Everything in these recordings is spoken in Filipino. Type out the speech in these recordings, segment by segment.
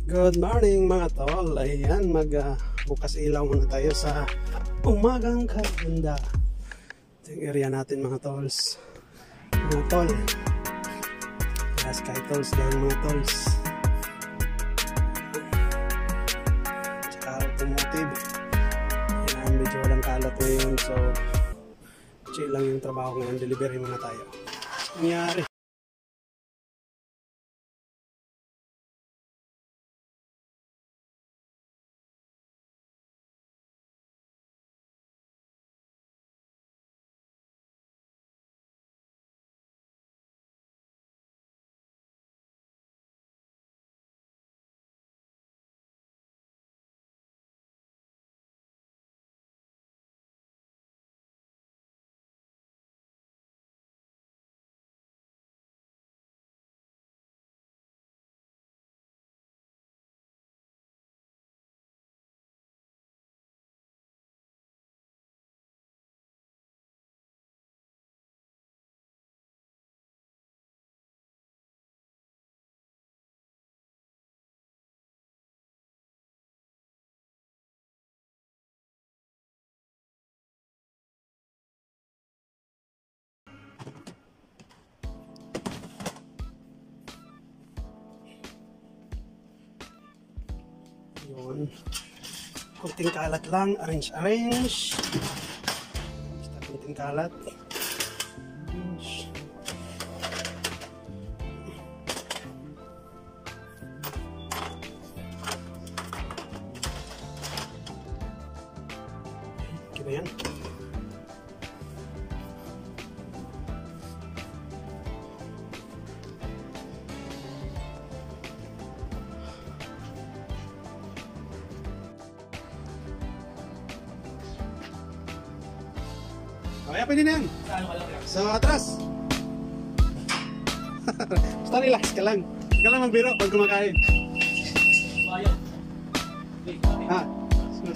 Good morning mga tol. Ayan, bukas ilaw muna tayo sa umagang kaganda. Ito yung area natin mga tols. Mga tol. Yes, kay tols dahil mga tols. Tsaka automotive. Ayan, medyo walang kalat ngayon. So, chill lang yung trabaho ngayon. Delivery muna tayo. Nangyari. Yun. Kunting kalat lang. Arrange. Basta kunting kalat. Arrange. Okay na yan. Kaya pwede na yan. So, atras. Basta relax ka lang. Huwag ka lang magbiro pag kumakain. Ha?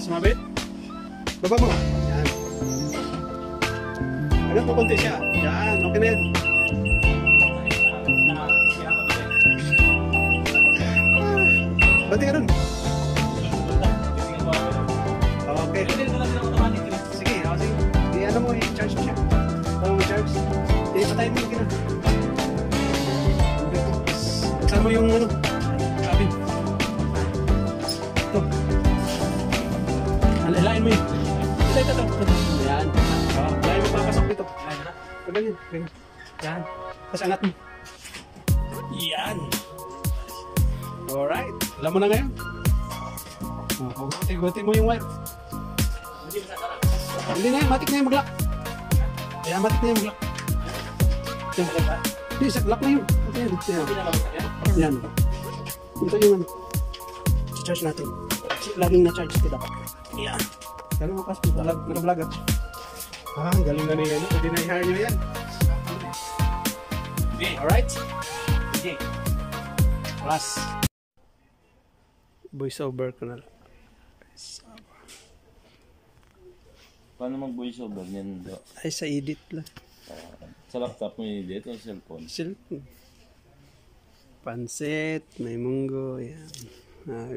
Sumabit? Baba mo. Yan. Agad mo konti siya. Yan. Okay na yan. Bati ka dun. Okay. Sige. Ano mo, i-charge mo siya. Para mo i-charge. Patay mo yung gina. Saan mo yung cabin? Ito. Alain mo yun. Ito. Ayan. Kaya mo papasok dito. Ganyan. Yan. Tapos angat mo. Yan. Alright. Alam mo na ngayon. Gutin mo yung wire. Hindi na yan, matik na yung mag-lock. Ayan, matik na yung mag-lock. Hindi, lock na yun. Ayan. Ito yung charge natin. Laging na-charge ito dapat. Ayan. Galing mo pas, nag-vlog at. Galing na niya. Pwede na i-hire nyo yan. Alright? Okay. Plus. Voice over ko na lang. Paano mag-voice over niyan? Ay, sa edit lang. Sa laptop mo i-edit o cellphone? Cellphone. Pansit, may munggo, yan.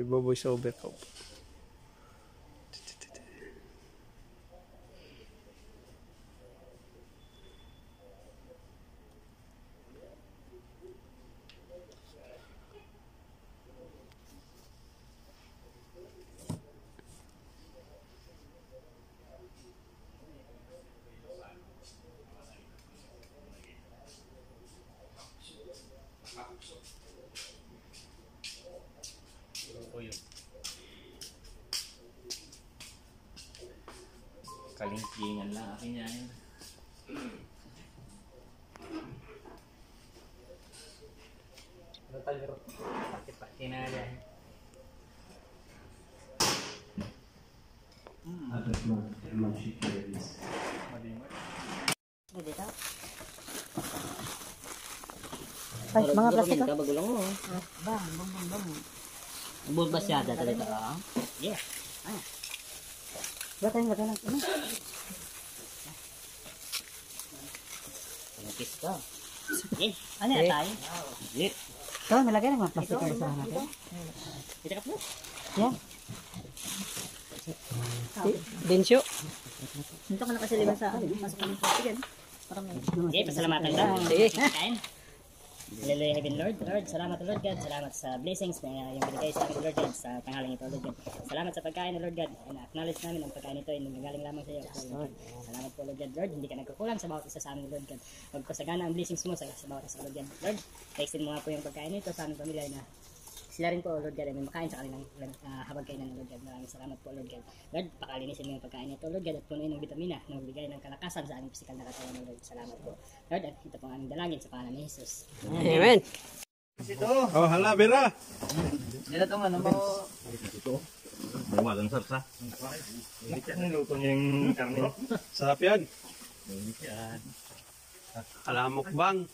Ibo-voice over ko. Kalingkingan lang akin yan. Sakit-sakit na yan. Ay, mga plastic ko. Bago lang mo. Bang. Bull basyada talaga ka. Yeah. Gatay lang. Kiss ka. Eh, ano yan tayo? Yeah. Ito, nilagay ng mga plastic na sa natin. Kita ka po. Yan. Densyo. Ito ka na kasi lima sa masuk ka ng plastic. Parang Okay, pasalamatan ka. Sige. Kain. Hallelujah, Heaven Lord. Lord, salamat Lord God. Salamat sa blessings na yung binigay sa amin Lord God sa tanghaling ito Lord God. Salamat sa pagkain Lord God. And acknowledge namin ang pagkain ito ay nanggagaling lamang sa iyo. Salamat po Lord God. Lord, hindi ka nagkukulang sa bawat isa sa amin Lord God. Magpasagana ang blessings mo sa bawat isa Lord God. Lord, textin mo nga po yung pagkain nito sa aming pamilya na sila rin po Lord God ay may makain sa kanilang habang kainan ng Lord God. Maraming salamat po Lord God. Lord, pakalinisin mo yung pagkain nito Lord God at punuin ng vitamina na magbigay ng kalakasan sa aming physical na katawan Lord. Salamat po. Lord, at ito po ang aming dalangin sa pangalan ni Jesus. Amen. Oh, hala, Bira. Nila ito nga naman. Mawalang sarsa. Niluto niya yung karne. Sarap yan. Alamok bang?